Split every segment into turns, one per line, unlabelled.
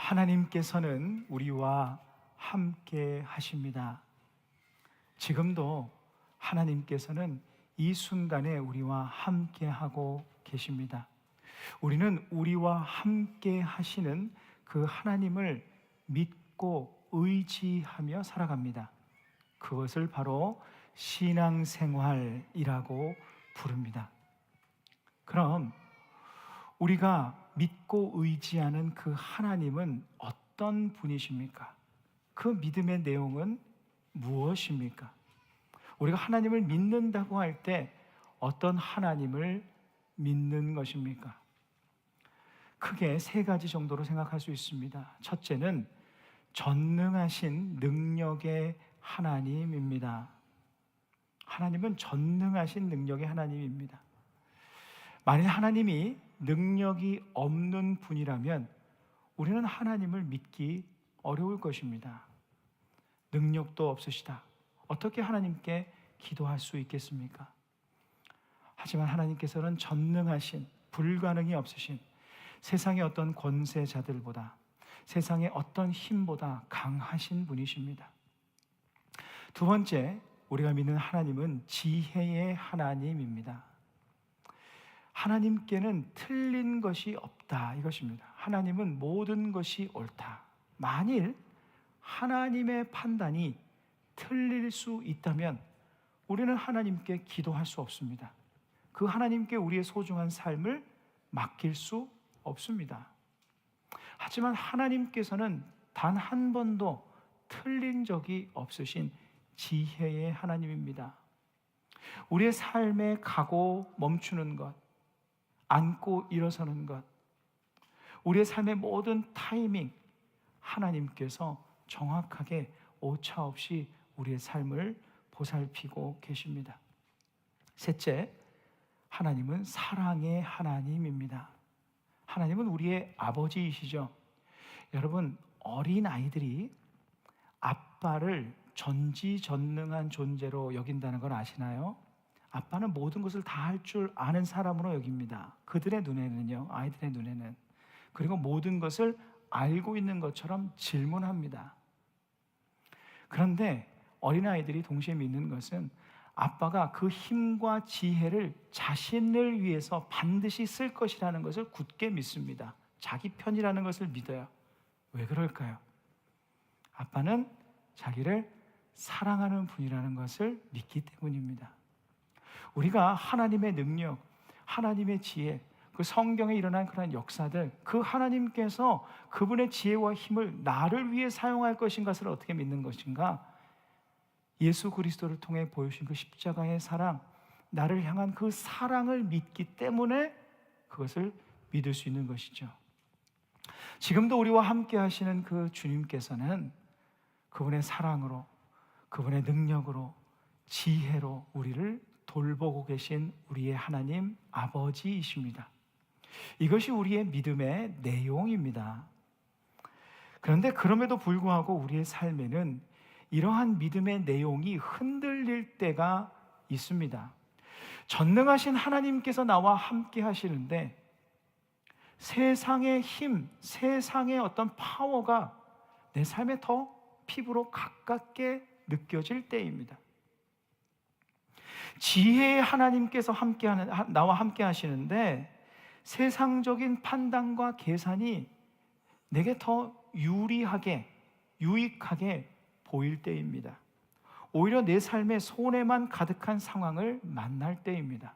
하나님께서는 우리와 함께 하십니다. 지금도 하나님께서는 이 순간에 우리와 함께 하고 계십니다. 우리는 우리와 함께 하시는 그 하나님을 믿고 의지하며 살아갑니다. 그것을 바로 신앙생활이라고 부릅니다. 그럼 우리가 믿고 의지하는 그 하나님은 어떤 분이십니까? 그 믿음의 내용은 무엇입니까? 우리가 하나님을 믿는다고 할 때 어떤 하나님을 믿는 것입니까? 크게 세 가지 정도로 생각할 수 있습니다. 첫째는 전능하신 능력의 하나님입니다. 하나님은 전능하신 능력의 하나님입니다. 만일 하나님이 능력이 없는 분이라면 우리는 하나님을 믿기 어려울 것입니다. 능력도 없으시다. 어떻게 하나님께 기도할 수 있겠습니까? 하지만 하나님께서는 전능하신, 불가능이 없으신 세상의 어떤 권세자들보다, 세상의 어떤 힘보다 강하신 분이십니다. 두 번째, 우리가 믿는 하나님은 지혜의 하나님입니다. 하나님께는 틀린 것이 없다, 이것입니다. 하나님은 모든 것이 옳다. 만일 하나님의 판단이 틀릴 수 있다면 우리는 하나님께 기도할 수 없습니다. 그 하나님께 우리의 소중한 삶을 맡길 수 없습니다. 하지만 하나님께서는 단 한 번도 틀린 적이 없으신 지혜의 하나님입니다. 우리의 삶에 가고 멈추는 것, 앉고 일어서는 것, 우리의 삶의 모든 타이밍, 하나님께서 정확하게 오차 없이 우리의 삶을 보살피고 계십니다. 셋째, 하나님은 사랑의 하나님입니다. 하나님은 우리의 아버지이시죠. 여러분, 어린 아이들이 아빠를 전지전능한 존재로 여긴다는 걸 아시나요? 아빠는 모든 것을 다 할 줄 아는 사람으로 여깁니다. 그들의 눈에는요, 아이들의 눈에는. 그리고 모든 것을 알고 있는 것처럼 질문합니다. 그런데 어린아이들이 동시에 믿는 것은 아빠가 그 힘과 지혜를 자신을 위해서 반드시 쓸 것이라는 것을 굳게 믿습니다. 자기 편이라는 것을 믿어요. 왜 그럴까요? 아빠는 자기를 사랑하는 분이라는 것을 믿기 때문입니다. 우리가 하나님의 능력, 하나님의 지혜, 그 성경에 일어난 그런 역사들, 그 하나님께서 그분의 지혜와 힘을 나를 위해 사용할 것인 것을 어떻게 믿는 것인가? 예수 그리스도를 통해 보여주신 그 십자가의 사랑, 나를 향한 그 사랑을 믿기 때문에 그것을 믿을 수 있는 것이죠. 지금도 우리와 함께 하시는 그 주님께서는 그분의 사랑으로, 그분의 능력으로, 지혜로 우리를 돌보고 계신 우리의 하나님 아버지이십니다. 이것이 우리의 믿음의 내용입니다. 그런데 그럼에도 불구하고 우리의 삶에는 이러한 믿음의 내용이 흔들릴 때가 있습니다. 전능하신 하나님께서 나와 함께 하시는데 세상의 힘, 세상의 어떤 파워가 내 삶에 더 피부로 가깝게 느껴질 때입니다. 지혜의 하나님께서 나와 함께 하시는데 세상적인 판단과 계산이 내게 더 유리하게, 유익하게 보일 때입니다. 오히려 내 삶에 손해만 가득한 상황을 만날 때입니다.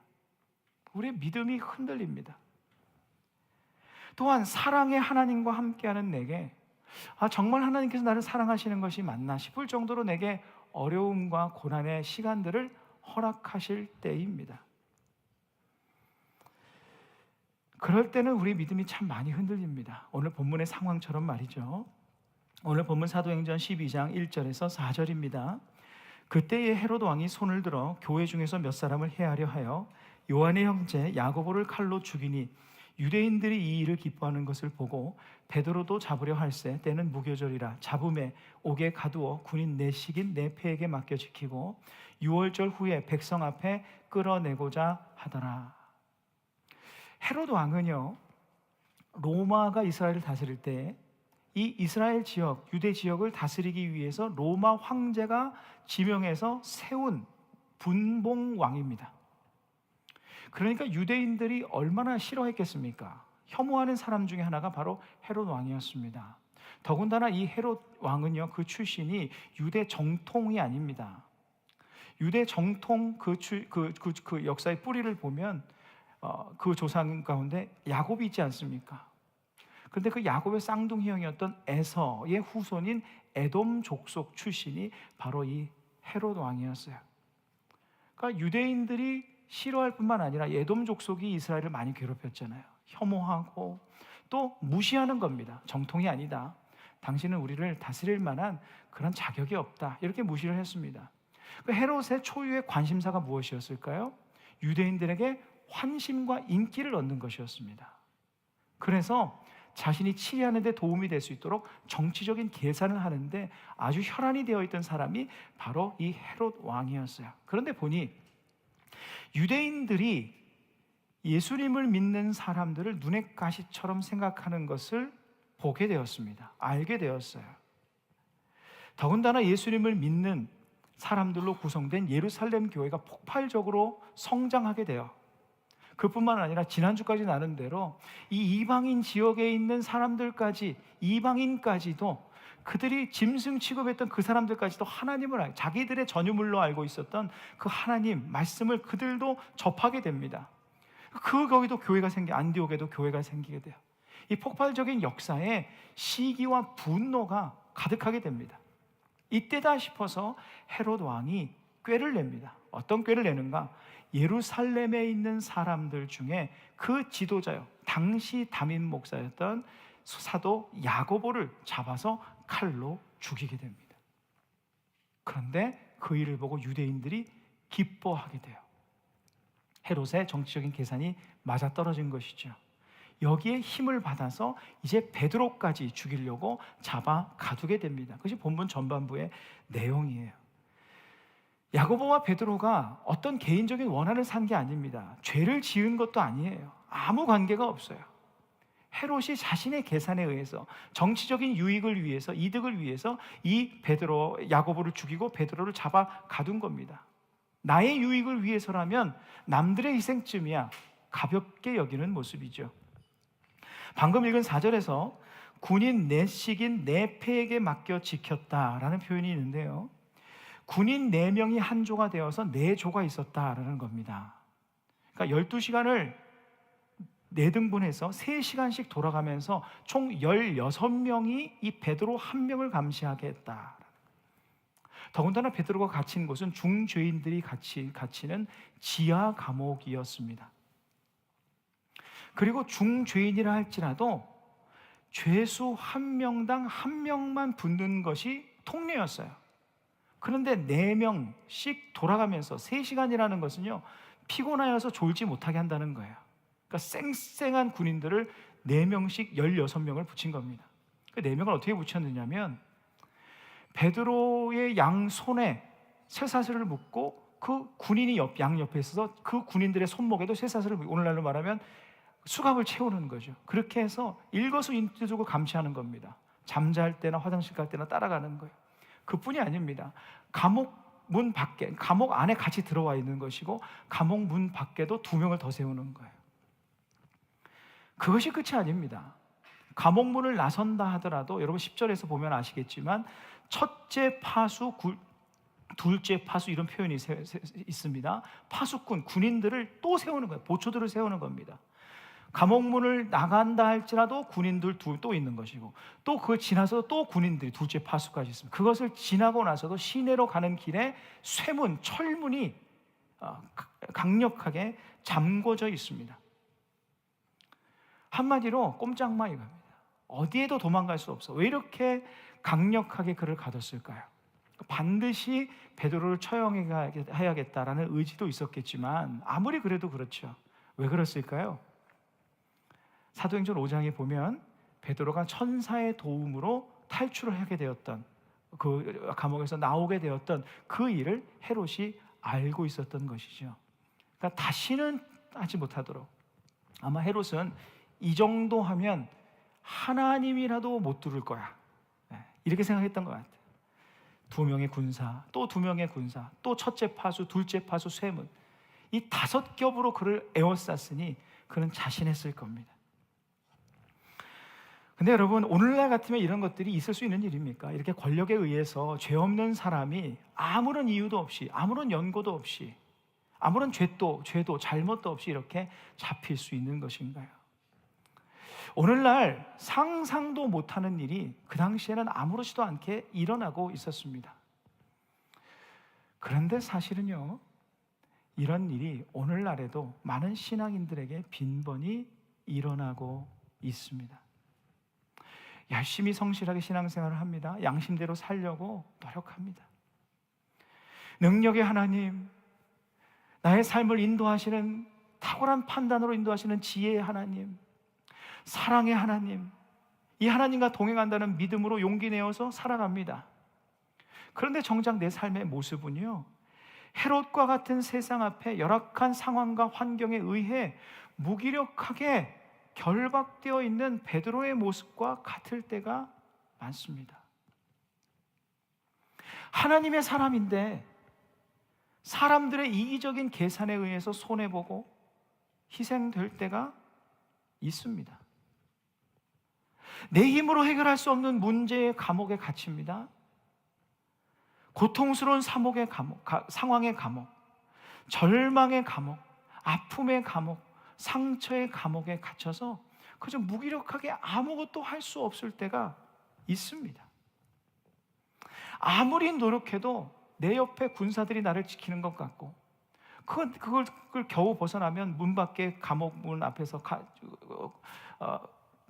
우리의 믿음이 흔들립니다. 또한 사랑의 하나님과 함께하는 내게 정말 하나님께서 나를 사랑하시는 것이 맞나 싶을 정도로 내게 어려움과 고난의 시간들을 허락하실 때입니다. 그럴 때는 우리 믿음이 참 많이 흔들립니다. 오늘 본문의 상황처럼 말이죠. 오늘 본문 사도행전 12장 1절에서 4절입니다. 그때에 헤롯 왕이 손을 들어 교회 중에서 몇 사람을 해하려 하여 요한의 형제 야고보를 칼로 죽이니 유대인들이 이 일을 기뻐하는 것을 보고 베드로도 잡으려 할세 때는 무교절이라 잡음에 옥에 가두어 군인 내식인 내패에게 맡겨 지키고 6월절 후에 백성 앞에 끌어내고자 하더라. 헤롯 왕은요, 로마가 이스라엘을 다스릴 때 이 이스라엘 지역, 유대 지역을 다스리기 위해서 로마 황제가 지명해서 세운 분봉 왕입니다. 그러니까 유대인들이 얼마나 싫어했겠습니까? 혐오하는 사람 중에 하나가 바로 헤롯 왕이었습니다. 더군다나 이 헤롯 왕은요, 그 출신이 유대 정통이 아닙니다. 유대 정통 그 역사의 뿌리를 보면 그 조상 가운데 야곱이 있지 않습니까? 그런데 그 야곱의 쌍둥이 형이었던 에서의 후손인 에돔 족속 출신이 바로 이 헤롯 왕이었어요. 그러니까 유대인들이 싫어할 뿐만 아니라 에돔 족속이 이스라엘을 많이 괴롭혔잖아요. 혐오하고 또 무시하는 겁니다. 정통이 아니다. 당신은 우리를 다스릴 만한 그런 자격이 없다. 이렇게 무시를 했습니다. 그 헤롯의 초유의 관심사가 무엇이었을까요? 유대인들에게 환심과 인기를 얻는 것이었습니다. 그래서 자신이 치리하는 데 도움이 될 수 있도록 정치적인 계산을 하는데 아주 혈안이 되어 있던 사람이 바로 이 헤롯 왕이었어요. 그런데 보니 유대인들이 예수님을 믿는 사람들을 눈의 가시처럼 생각하는 것을 보게 되었습니다. 알게 되었어요. 더군다나 예수님을 믿는 사람들로 구성된 예루살렘 교회가 폭발적으로 성장하게 돼요. 그뿐만 아니라 지난주까지 나눈 대로 이 이방인 지역에 있는 사람들까지, 이방인까지도 그들이 짐승 취급했던 그 사람들까지도 하나님을 알고 자기들의 전유물로 알고 있었던 그 하나님 말씀을 그들도 접하게 됩니다. 거기도 교회가 안디옥에도 교회가 생기게 돼요. 이 폭발적인 역사에 시기와 분노가 가득하게 됩니다. 이때다 싶어서 헤롯 왕이 꾀를 냅니다. 어떤 꾀를 내는가? 예루살렘에 있는 사람들 중에 그 지도자요, 당시 담임 목사였던 사도 야고보를 잡아서 칼로 죽이게 됩니다. 그런데 그 일을 보고 유대인들이 기뻐하게 돼요. 헤롯의 정치적인 계산이 맞아떨어진 것이죠. 여기에 힘을 받아서 이제 베드로까지 죽이려고 잡아 가두게 됩니다. 그것이 본문 전반부의 내용이에요. 야고보와 베드로가 어떤 개인적인 원한을 산 게 아닙니다. 죄를 지은 것도 아니에요. 아무 관계가 없어요. 헤롯이 자신의 계산에 의해서 정치적인 유익을 위해서, 이득을 위해서 이 야고보를 죽이고 베드로를 잡아 가둔 겁니다. 나의 유익을 위해서라면 남들의 희생쯤이야 가볍게 여기는 모습이죠. 방금 읽은 4절에서 군인 넷씩인 네 패에게 맡겨 지켰다라는 표현이 있는데요, 군인 4명이 한 조가 되어서 4조가 있었다라는 겁니다. 그러니까 12시간을 4등분해서 3시간씩 돌아가면서 총 16명이 이 베드로 한 명을 감시하게 했다. 더군다나 베드로가 갇힌 곳은 중죄인들이 갇히는 지하 감옥이었습니다. 그리고 중죄인이라 할지라도 죄수 한 명당 한 명만 붙는 것이 통례였어요. 그런데 4명씩 돌아가면서 3시간이라는 것은요, 피곤하여서 졸지 못하게 한다는 거예요. 그러니까 쌩쌩한 군인들을 4명씩 16명을 붙인 겁니다. 그 4명을 어떻게 붙였느냐면 베드로의 양손에 쇠사슬을 묶고 그 군인이 양옆에 있어서 그 군인들의 손목에도 쇠사슬을 묶고, 오늘날로 말하면 수갑을 채우는 거죠. 그렇게 해서 일거수일투족을 감시하는 겁니다. 잠잘 때나 화장실 갈 때나 따라가는 거예요. 그뿐이 아닙니다. 감옥 문 밖에, 감옥 안에 같이 들어와 있는 것이고 감옥 문 밖에도 2명을 더 세우는 거예요. 그것이 끝이 아닙니다. 감옥 문을 나선다 하더라도 여러분 10절에서 보면 아시겠지만 첫째 파수, 둘째 파수 이런 표현이 있습니다. 파수꾼, 군인들을 또 세우는 거예요. 보초들을 세우는 겁니다. 감옥문을 나간다 할지라도 군인들 또 있는 것이고, 또 그걸 지나서 또 군인들이 둘째 파수까지 있습니다. 그것을 지나고 나서도 시내로 가는 길에 쇠문, 철문이 강력하게 잠궈져 있습니다. 한마디로 꼼짝마 이겁니다. 어디에도 도망갈 수 없어. 왜 이렇게 강력하게 그를 가뒀을까요? 반드시 베드로를 처형해야겠다라는 의지도 있었겠지만 아무리 그래도 그렇죠. 왜 그랬을까요? 사도행전 5장에 보면 베드로가 천사의 도움으로 탈출을 하게 되었던, 그 감옥에서 나오게 되었던 그 일을 헤롯이 알고 있었던 것이죠. 그러니까 다시는 하지 못하도록, 아마 헤롯은 이 정도 하면 하나님이라도 못 두를 거야. 이렇게 생각했던 것 같아요. 2명의 군사, 또 2명의 군사, 또 첫째 파수, 둘째 파수, 쇠문, 이 5겹으로 그를 에워쌌으니 그는 자신했을 겁니다. 근데 여러분, 오늘날 같으면 이런 것들이 있을 수 있는 일입니까? 이렇게 권력에 의해서 죄 없는 사람이 아무런 이유도 없이, 아무런 연고도 없이, 아무런 죄도 잘못도 없이 이렇게 잡힐 수 있는 것인가요? 오늘날 상상도 못하는 일이 그 당시에는 아무렇지도 않게 일어나고 있었습니다. 그런데 사실은요, 이런 일이 오늘날에도 많은 신앙인들에게 빈번히 일어나고 있습니다. 열심히 성실하게 신앙생활을 합니다. 양심대로 살려고 노력합니다. 능력의 하나님, 나의 삶을 인도하시는, 탁월한 판단으로 인도하시는 지혜의 하나님, 사랑의 하나님, 이 하나님과 동행한다는 믿음으로 용기 내어서 살아갑니다. 그런데 정작 내 삶의 모습은요, 헤롯과 같은 세상 앞에 열악한 상황과 환경에 의해 무기력하게 결박되어 있는 베드로의 모습과 같을 때가 많습니다. 하나님의 사람인데 사람들의 이기적인 계산에 의해서 손해보고 희생될 때가 있습니다. 내 힘으로 해결할 수 없는 문제의 감옥에 갇힙니다. 고통스러운 상황의 감옥, 절망의 감옥, 아픔의 감옥, 상처의 감옥에 갇혀서 그저 무기력하게 아무것도 할 수 없을 때가 있습니다. 아무리 노력해도 내 옆에 군사들이 나를 지키는 것 같고, 그걸 겨우 벗어나면 문 밖에 감옥 문 앞에서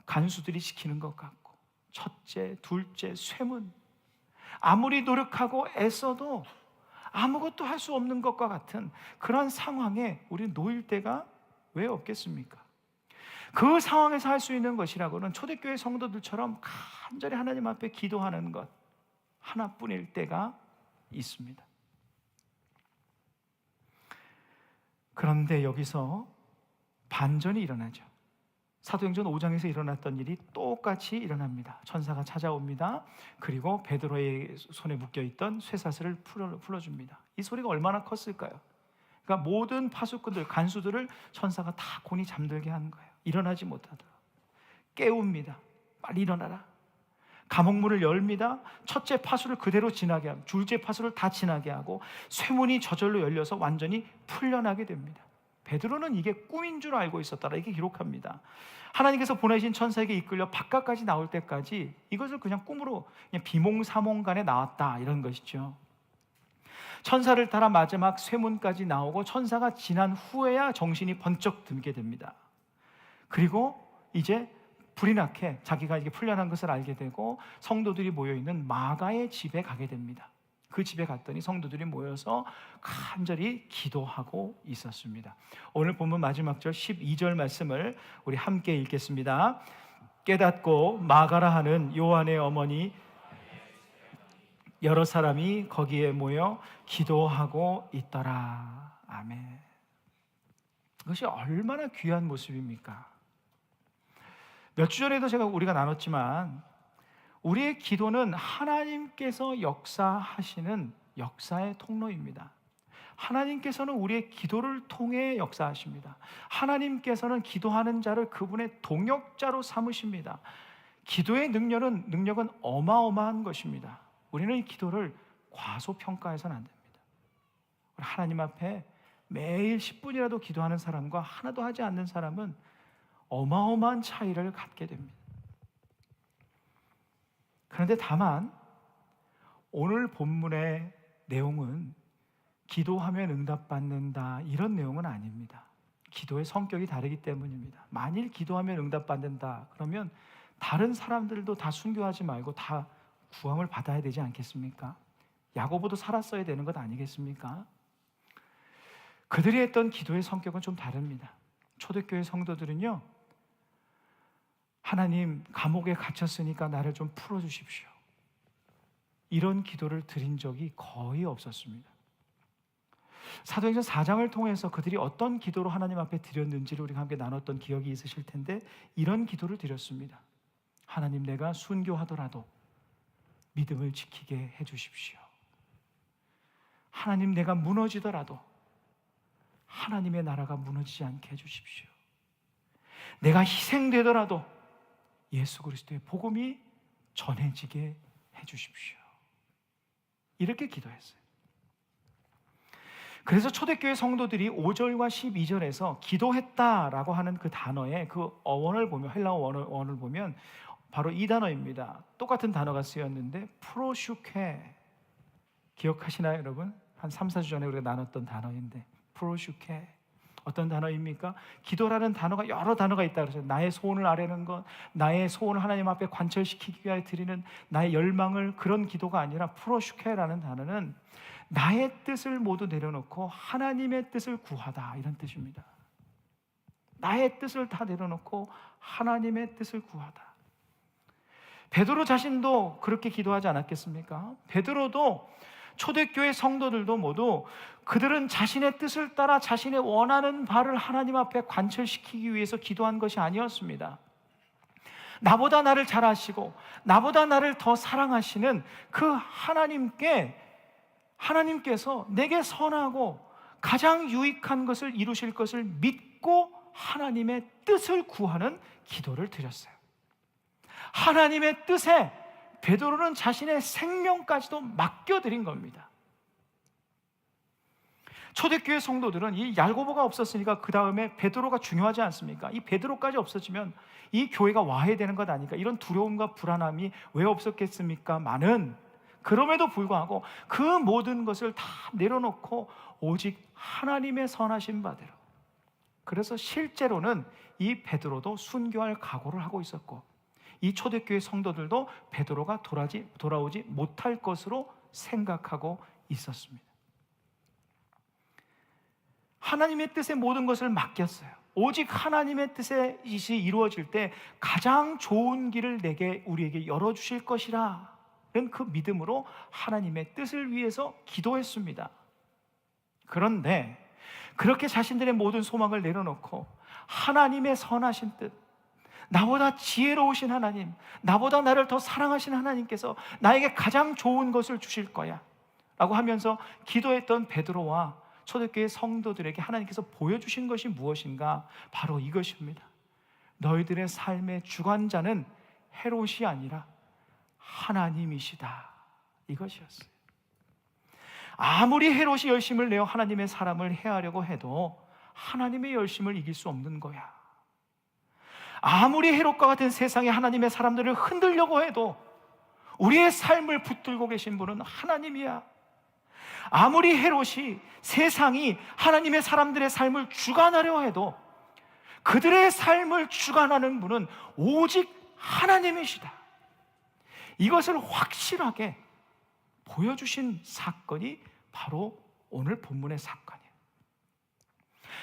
간수들이 지키는 것 같고, 첫째, 둘째, 쇠문, 아무리 노력하고 애써도 아무것도 할 수 없는 것과 같은 그런 상황에 우리는 놓일 때가 왜 없겠습니까? 그 상황에서 할 수 있는 것이라고는 초대교회 성도들처럼 간절히 하나님 앞에 기도하는 것 하나뿐일 때가 있습니다. 그런데 여기서 반전이 일어나죠. 사도행전 5장에서 일어났던 일이 똑같이 일어납니다. 천사가 찾아옵니다. 그리고 베드로의 손에 묶여있던 쇠사슬을 풀어줍니다. 이 소리가 얼마나 컸을까요? 그러니까 모든 파수꾼들, 간수들을 천사가 다 곤히 잠들게 하는 거예요. 일어나지 못하도록 깨웁니다. 빨리 일어나라. 감옥문을 열립니다. 첫째 파수를 그대로 지나게 하고, 둘째 파수를 다 지나게 하고, 쇠문이 저절로 열려서 완전히 풀려나게 됩니다. 베드로는 이게 꿈인 줄 알고 있었다라 이렇게 기록합니다. 하나님께서 보내신 천사에게 이끌려 바깥까지 나올 때까지 이것을 그냥 꿈으로, 그냥 비몽사몽간에 나왔다, 이런 것이죠. 천사를 따라 마지막 쇠문까지 나오고 천사가 지난 후에야 정신이 번쩍 들게 됩니다. 그리고 이제 불이 나게 자기가 이게 풀려난 것을 알게 되고 성도들이 모여있는 마가의 집에 가게 됩니다. 그 집에 갔더니 성도들이 모여서 간절히 기도하고 있었습니다. 오늘 본문 마지막 절 12절 말씀을 우리 함께 읽겠습니다. 깨닫고 마가라 하는 요한의 어머니 여러 사람이 거기에 모여 기도하고 있더라. 아멘. 그것이 얼마나 귀한 모습입니까? 몇 주 전에도 우리가 나눴지만 우리의 기도는 하나님께서 역사하시는 역사의 통로입니다. 하나님께서는 우리의 기도를 통해 역사하십니다. 하나님께서는 기도하는 자를 그분의 동역자로 삼으십니다. 기도의 능력은 어마어마한 것입니다. 우리는 이 기도를 과소평가해서는 안 됩니다. 하나님 앞에 매일 10분이라도 기도하는 사람과 하나도 하지 않는 사람은 어마어마한 차이를 갖게 됩니다. 그런데 다만 오늘 본문의 내용은 기도하면 응답받는다 이런 내용은 아닙니다. 기도의 성격이 다르기 때문입니다. 만일 기도하면 응답받는다 그러면 다른 사람들도 다 순교하지 말고 다 구원을 받아야 되지 않겠습니까? 야고보도 살았어야 되는 것 아니겠습니까? 그들이 했던 기도의 성격은 좀 다릅니다. 초대교회 성도들은요, 하나님 감옥에 갇혔으니까 나를 좀 풀어주십시오, 이런 기도를 드린 적이 거의 없었습니다. 사도행전 4장을 통해서 그들이 어떤 기도로 하나님 앞에 드렸는지를 우리가 함께 나눴던 기억이 있으실 텐데 이런 기도를 드렸습니다. 하나님, 내가 순교하더라도 믿음을 지키게 해주십시오. 하나님, 내가 무너지더라도 하나님의 나라가 무너지지 않게 해주십시오. 내가 희생되더라도 예수 그리스도의 복음이 전해지게 해주십시오. 이렇게 기도했어요. 그래서 초대교회 성도들이 5절과 12절에서 기도했다라고 하는 그 단어의 그 어원을 보면, 헬라어 원을 보면 바로 이 단어입니다. 똑같은 단어가 쓰였는데 프로슈케, 기억하시나요 여러분? 한 3, 4주 전에 우리가 나눴던 단어인데, 프로슈케 어떤 단어입니까? 기도라는 단어가 여러 단어가 있다 그러죠. 나의 소원을 아뢰는 것, 나의 소원을 하나님 앞에 관철시키기 위하여 드리는 나의 열망을, 그런 기도가 아니라 프로슈케라는 단어는 나의 뜻을 모두 내려놓고 하나님의 뜻을 구하다, 이런 뜻입니다. 나의 뜻을 다 내려놓고 하나님의 뜻을 구하다. 베드로 자신도 그렇게 기도하지 않았겠습니까? 베드로도, 초대교회 성도들도 모두 그들은 자신의 뜻을 따라 자신의 원하는 바를 하나님 앞에 관철시키기 위해서 기도한 것이 아니었습니다. 나보다 나를 잘 아시고 나보다 나를 더 사랑하시는 그 하나님께서 내게 선하고 가장 유익한 것을 이루실 것을 믿고 하나님의 뜻을 구하는 기도를 드렸어요. 하나님의 뜻에 베드로는 자신의 생명까지도 맡겨드린 겁니다. 초대교회 성도들은 이 야고보가 없었으니까 그 다음에 베드로가 중요하지 않습니까? 이 베드로까지 없어지면 이 교회가 와해되는 것 아닐까, 이런 두려움과 불안함이 왜 없었겠습니까? 많은, 그럼에도 불구하고 그 모든 것을 다 내려놓고 오직 하나님의 선하신 바대로, 그래서 실제로는 이 베드로도 순교할 각오를 하고 있었고, 이 초대교회 성도들도 베드로가 돌아오지 못할 것으로 생각하고 있었습니다. 하나님의 뜻에 모든 것을 맡겼어요. 오직 하나님의 뜻의 뜻이 이루어질 때 가장 좋은 길을 우리에게 열어주실 것이라는 그 믿음으로 하나님의 뜻을 위해서 기도했습니다. 그런데 그렇게 자신들의 모든 소망을 내려놓고 하나님의 선하신 뜻, 나보다 지혜로우신 하나님, 나보다 나를 더 사랑하신 하나님께서 나에게 가장 좋은 것을 주실 거야 라고 하면서 기도했던 베드로와 초대교회 성도들에게 하나님께서 보여주신 것이 무엇인가? 바로 이것입니다. 너희들의 삶의 주관자는 헤롯이 아니라 하나님이시다, 이것이었어요. 아무리 헤롯이 열심을 내어 하나님의 사람을 해하려고 해도 하나님의 열심을 이길 수 없는 거야. 아무리 헤롯과 같은 세상에 하나님의 사람들을 흔들려고 해도 우리의 삶을 붙들고 계신 분은 하나님이야. 아무리 헤롯이, 세상이 하나님의 사람들의 삶을 주관하려 해도 그들의 삶을 주관하는 분은 오직 하나님이시다. 이것을 확실하게 보여주신 사건이 바로 오늘 본문의 사건이에요.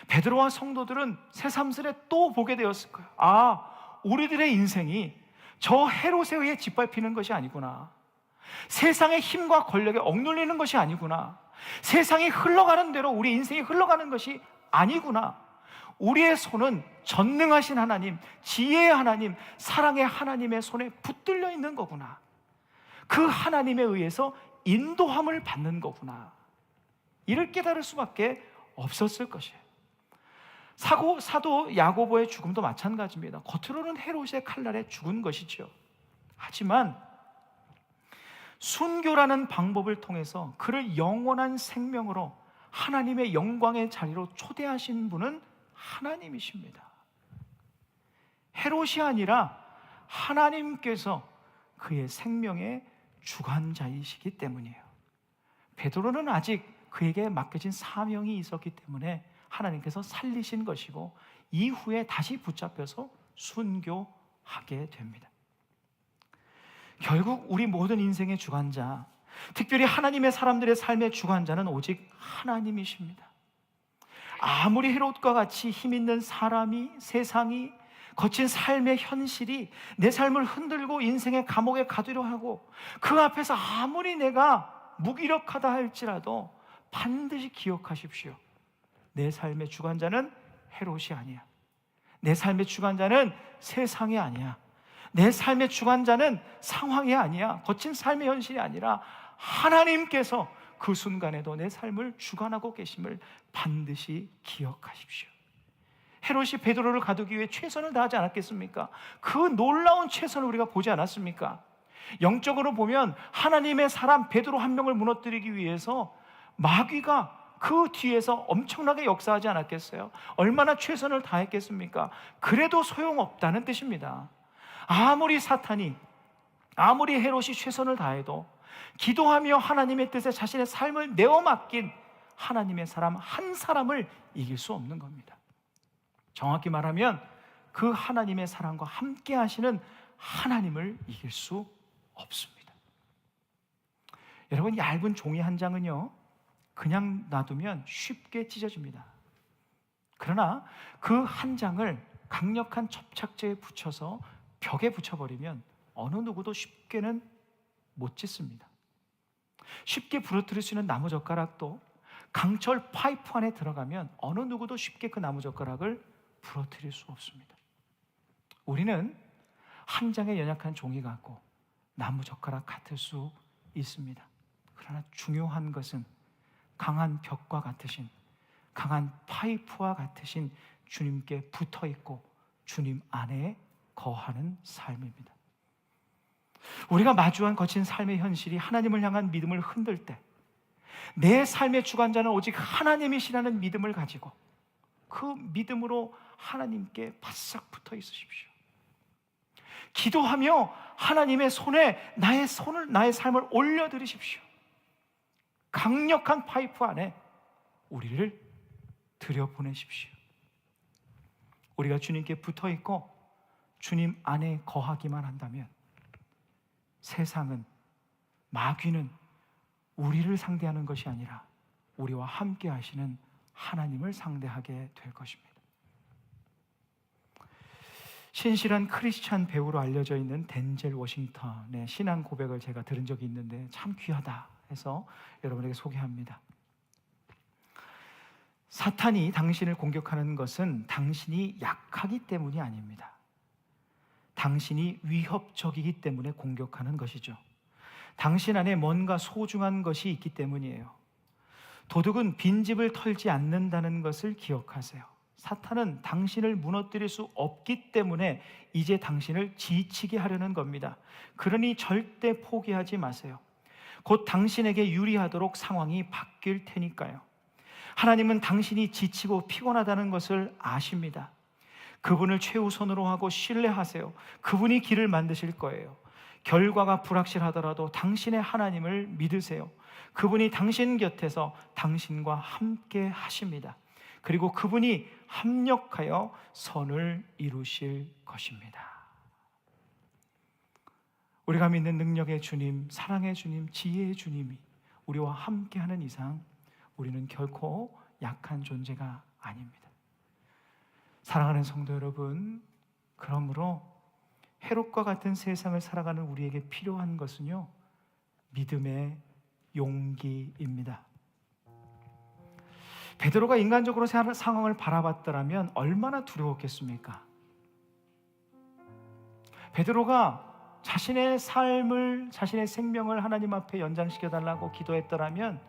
베드로와 성도들은 새삼스레 또 보게 되었을 거예요. 아, 우리들의 인생이 저 헤롯에 의해 짓밟히는 것이 아니구나. 세상의 힘과 권력에 억눌리는 것이 아니구나. 세상이 흘러가는 대로 우리 인생이 흘러가는 것이 아니구나. 우리의 손은 전능하신 하나님, 지혜의 하나님, 사랑의 하나님의 손에 붙들려 있는 거구나. 그 하나님에 의해서 인도함을 받는 거구나. 이를 깨달을 수밖에 없었을 것이에요. 사도 야고보의 죽음도 마찬가지입니다. 겉으로는 헤롯의 칼날에 죽은 것이죠. 하지만 순교라는 방법을 통해서 그를 영원한 생명으로 하나님의 영광의 자리로 초대하신 분은 하나님이십니다. 헤롯이 아니라 하나님께서 그의 생명의 주관자이시기 때문이에요. 베드로는 아직 그에게 맡겨진 사명이 있었기 때문에 하나님께서 살리신 것이고 이후에 다시 붙잡혀서 순교하게 됩니다. 결국 우리 모든 인생의 주관자, 특별히 하나님의 사람들의 삶의 주관자는 오직 하나님이십니다. 아무리 헤롯과 같이 힘 있는 사람이, 세상이, 거친 삶의 현실이 내 삶을 흔들고 인생의 감옥에 가두려 하고 그 앞에서 아무리 내가 무기력하다 할지라도 반드시 기억하십시오. 내 삶의 주관자는 헤롯이 아니야. 내 삶의 주관자는 세상이 아니야. 내 삶의 주관자는 상황이 아니야, 거친 삶의 현실이 아니라 하나님께서 그 순간에도 내 삶을 주관하고 계심을 반드시 기억하십시오. 헤롯이 베드로를 가두기 위해 최선을 다하지 않았겠습니까? 그 놀라운 최선을 우리가 보지 않았습니까? 영적으로 보면 하나님의 사람 베드로 한 명을 무너뜨리기 위해서 마귀가 그 뒤에서 엄청나게 역사하지 않았겠어요? 얼마나 최선을 다했겠습니까? 그래도 소용없다는 뜻입니다. 아무리 사탄이, 아무리 헤롯이 최선을 다해도 기도하며 하나님의 뜻에 자신의 삶을 내어 맡긴 하나님의 사람 한 사람을 이길 수 없는 겁니다. 정확히 말하면 그 하나님의 사랑과 함께 하시는 하나님을 이길 수 없습니다. 여러분, 얇은 종이 한 장은요, 그냥 놔두면 쉽게 찢어집니다. 그러나 그 한 장을 강력한 접착제에 붙여서 벽에 붙여버리면 어느 누구도 쉽게는 못 찢습니다. 쉽게 부러뜨릴 수 있는 나무젓가락도 강철 파이프 안에 들어가면 어느 누구도 쉽게 그 나무젓가락을 부러뜨릴 수 없습니다. 우리는 한 장의 연약한 종이 같고 나무젓가락 같을 수 있습니다. 그러나 중요한 것은 강한 벽과 같으신, 강한 파이프와 같으신 주님께 붙어있고 주님 안에 거하는 삶입니다. 우리가 마주한 거친 삶의 현실이 하나님을 향한 믿음을 흔들 때 내 삶의 주관자는 오직 하나님이시라는 믿음을 가지고 그 믿음으로 하나님께 바싹 붙어 있으십시오. 기도하며 하나님의 손에 나의 삶을 올려드리십시오. 강력한 파이프 안에 우리를 들여보내십시오. 우리가 주님께 붙어 있고 주님 안에 거하기만 한다면 세상은, 마귀는 우리를 상대하는 것이 아니라 우리와 함께 하시는 하나님을 상대하게 될 것입니다. 신실한 크리스찬 배우로 알려져 있는 덴젤 워싱턴의 신앙 고백을 제가 들은 적이 있는데 참 귀하다 해서 여러분에게 소개합니다. 사탄이 당신을 공격하는 것은 당신이 약하기 때문이 아닙니다. 당신이 위협적이기 때문에 공격하는 것이죠. 당신 안에 뭔가 소중한 것이 있기 때문이에요. 도둑은 빈집을 털지 않는다는 것을 기억하세요. 사탄은 당신을 무너뜨릴 수 없기 때문에 이제 당신을 지치게 하려는 겁니다. 그러니 절대 포기하지 마세요. 곧 당신에게 유리하도록 상황이 바뀔 테니까요. 하나님은 당신이 지치고 피곤하다는 것을 아십니다. 그분을 최우선으로 하고 신뢰하세요. 그분이 길을 만드실 거예요. 결과가 불확실하더라도 당신의 하나님을 믿으세요. 그분이 당신 곁에서 당신과 함께 하십니다. 그리고 그분이 합력하여 선을 이루실 것입니다. 우리가 믿는 능력의 주님, 사랑의 주님, 지혜의 주님이 우리와 함께하는 이상 우리는 결코 약한 존재가 아닙니다. 사랑하는 성도 여러분, 그러므로 헤롯과 같은 세상을 살아가는 우리에게 필요한 것은요, 믿음의 용기입니다. 베드로가 인간적으로 상황을 바라봤더라면 얼마나 두려웠겠습니까? 베드로가 자신의 삶을, 자신의 생명을 하나님 앞에 연장시켜달라고 기도했더라면,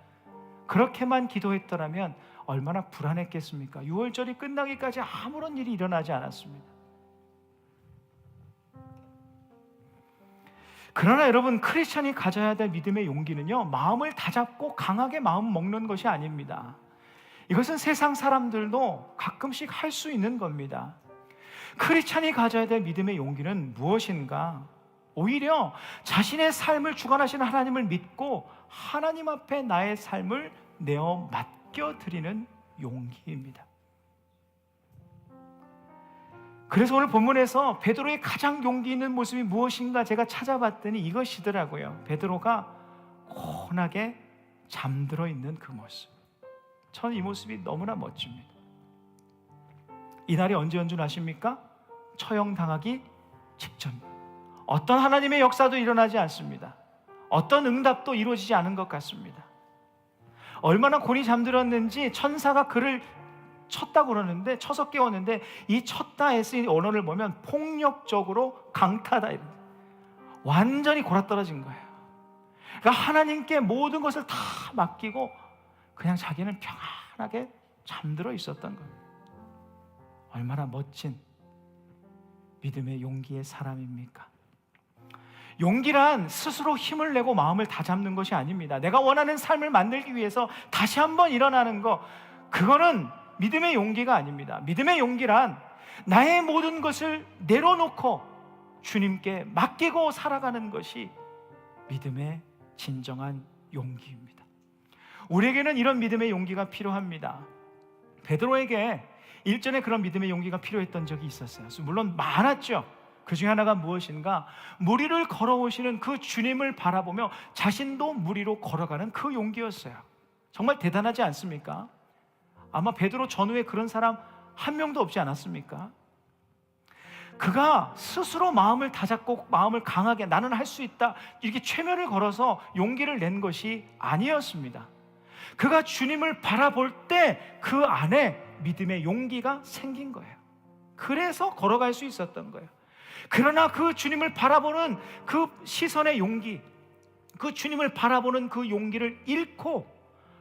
그렇게만 기도했더라면 얼마나 불안했겠습니까? 6월절이 끝나기까지 아무런 일이 일어나지 않았습니다. 그러나 여러분, 크리스천이 가져야 될 믿음의 용기는요, 마음을 다잡고 강하게 마음 먹는 것이 아닙니다. 이것은 세상 사람들도 가끔씩 할 수 있는 겁니다. 크리스천이 가져야 될 믿음의 용기는 무엇인가? 오히려 자신의 삶을 주관하시는 하나님을 믿고 하나님 앞에 나의 삶을 내어 맡겨드리는 용기입니다. 그래서 오늘 본문에서 베드로의 가장 용기 있는 모습이 무엇인가 제가 찾아봤더니 이것이더라고요. 베드로가 고운하게 잠들어 있는 그 모습. 저는 이 모습이 너무나 멋집니다. 이날이 언제인 줄 아십니까? 처형당하기 직전. 어떤 하나님의 역사도 일어나지 않습니다. 어떤 응답도 이루어지지 않은 것 같습니다. 얼마나 곤히 잠들었는지 천사가 그를 쳤다고 그러는데, 쳐서 깨웠는데 이 쳤다에 쓰인 언어를 보면 폭력적으로 강타다, 완전히 골아떨어진 거예요. 그러니까 하나님께 모든 것을 다 맡기고 그냥 자기는 평안하게 잠들어 있었던 거예요. 얼마나 멋진 믿음의 용기의 사람입니까? 용기란 스스로 힘을 내고 마음을 다잡는 것이 아닙니다. 내가 원하는 삶을 만들기 위해서 다시 한번 일어나는 거, 그거는 믿음의 용기가 아닙니다. 믿음의 용기란 나의 모든 것을 내려놓고 주님께 맡기고 살아가는 것이 믿음의 진정한 용기입니다. 우리에게는 이런 믿음의 용기가 필요합니다. 베드로에게 일전에 그런 믿음의 용기가 필요했던 적이 있었어요. 물론 많았죠. 그 중에 하나가 무엇인가? 물 위를 걸어오시는 그 주님을 바라보며 자신도 물 위로 걸어가는 그 용기였어요. 정말 대단하지 않습니까? 아마 베드로 전후에 그런 사람 한 명도 없지 않았습니까? 그가 스스로 마음을 다잡고 마음을 강하게 나는 할 수 있다, 이렇게 최면을 걸어서 용기를 낸 것이 아니었습니다. 그가 주님을 바라볼 때 그 안에 믿음의 용기가 생긴 거예요. 그래서 걸어갈 수 있었던 거예요. 그러나 그 주님을 바라보는 그 시선의 용기, 그 주님을 바라보는 그 용기를 잃고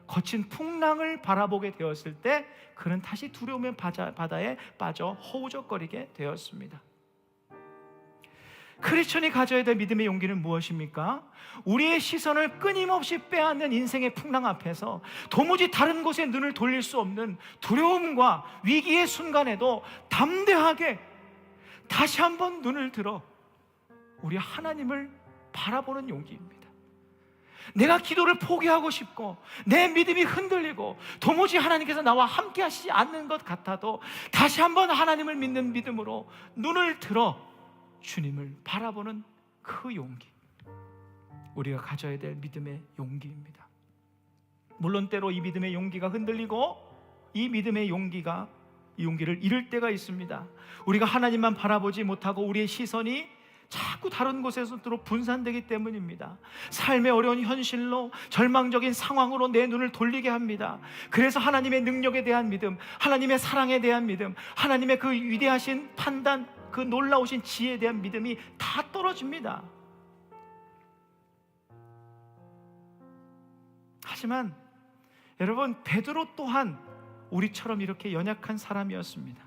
거친 풍랑을 바라보게 되었을 때 그는 다시 두려움의 바다에 빠져 허우적거리게 되었습니다. 크리스천이 가져야 될 믿음의 용기는 무엇입니까? 우리의 시선을 끊임없이 빼앗는 인생의 풍랑 앞에서 도무지 다른 곳에 눈을 돌릴 수 없는 두려움과 위기의 순간에도 담대하게 다시 한번 눈을 들어 우리 하나님을 바라보는 용기입니다. 내가 기도를 포기하고 싶고 내 믿음이 흔들리고 도무지 하나님께서 나와 함께 하시지 않는 것 같아도 다시 한번 하나님을 믿는 믿음으로 눈을 들어 주님을 바라보는 그 용기, 우리가 가져야 될 믿음의 용기입니다. 물론 때로 이 믿음의 용기가 흔들리고 이 믿음의 용기가 이 용기를 잃을 때가 있습니다. 우리가 하나님만 바라보지 못하고 우리의 시선이 자꾸 다른 곳에서로 분산되기 때문입니다. 삶의 어려운 현실로 절망적인 상황으로 내 눈을 돌리게 합니다. 그래서 하나님의 능력에 대한 믿음, 하나님의 사랑에 대한 믿음, 하나님의 그 위대하신 판단, 그 놀라우신 지혜에 대한 믿음이 다 떨어집니다. 하지만 여러분, 베드로 또한 우리처럼 이렇게 연약한 사람이었습니다.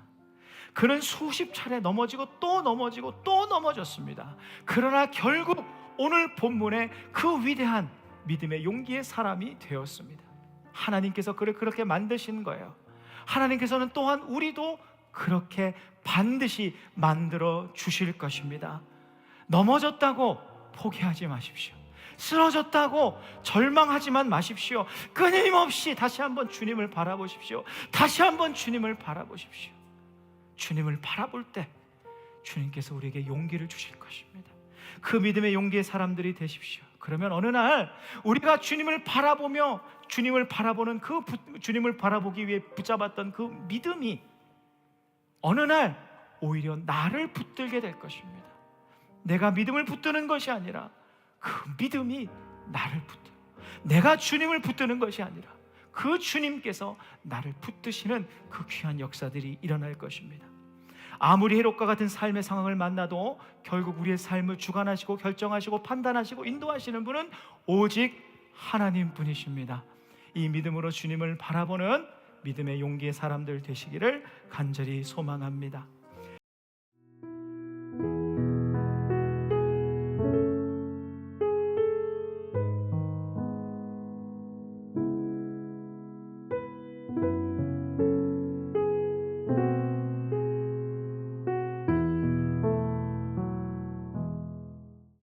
그는 수십 차례 넘어지고 또 넘어지고 또 넘어졌습니다. 그러나 결국 오늘 본문의 그 위대한 믿음의 용기의 사람이 되었습니다. 하나님께서 그를 그렇게 만드신 거예요. 하나님께서는 또한 우리도 그렇게 반드시 만들어 주실 것입니다. 넘어졌다고 포기하지 마십시오. 쓰러졌다고 절망하지만 마십시오. 끊임없이 다시 한번 주님을 바라보십시오. 다시 한번 주님을 바라보십시오. 주님을 바라볼 때 주님께서 우리에게 용기를 주실 것입니다. 그 믿음의 용기의 사람들이 되십시오. 그러면 어느 날 우리가 주님을 바라보며 주님을 바라보는 주님을 바라보기 위해 붙잡았던 그 믿음이 어느 날 오히려 나를 붙들게 될 것입니다. 내가 믿음을 붙드는 것이 아니라 그 믿음이 나를 붙들어, 내가 주님을 붙드는 것이 아니라 그 주님께서 나를 붙드시는 그 귀한 역사들이 일어날 것입니다. 아무리 해롭과 같은 삶의 상황을 만나도 결국 우리의 삶을 주관하시고 결정하시고 판단하시고 인도하시는 분은 오직 하나님뿐이십니다. 이 믿음으로 주님을 바라보는 믿음의 용기의 사람들 되시기를 간절히 소망합니다.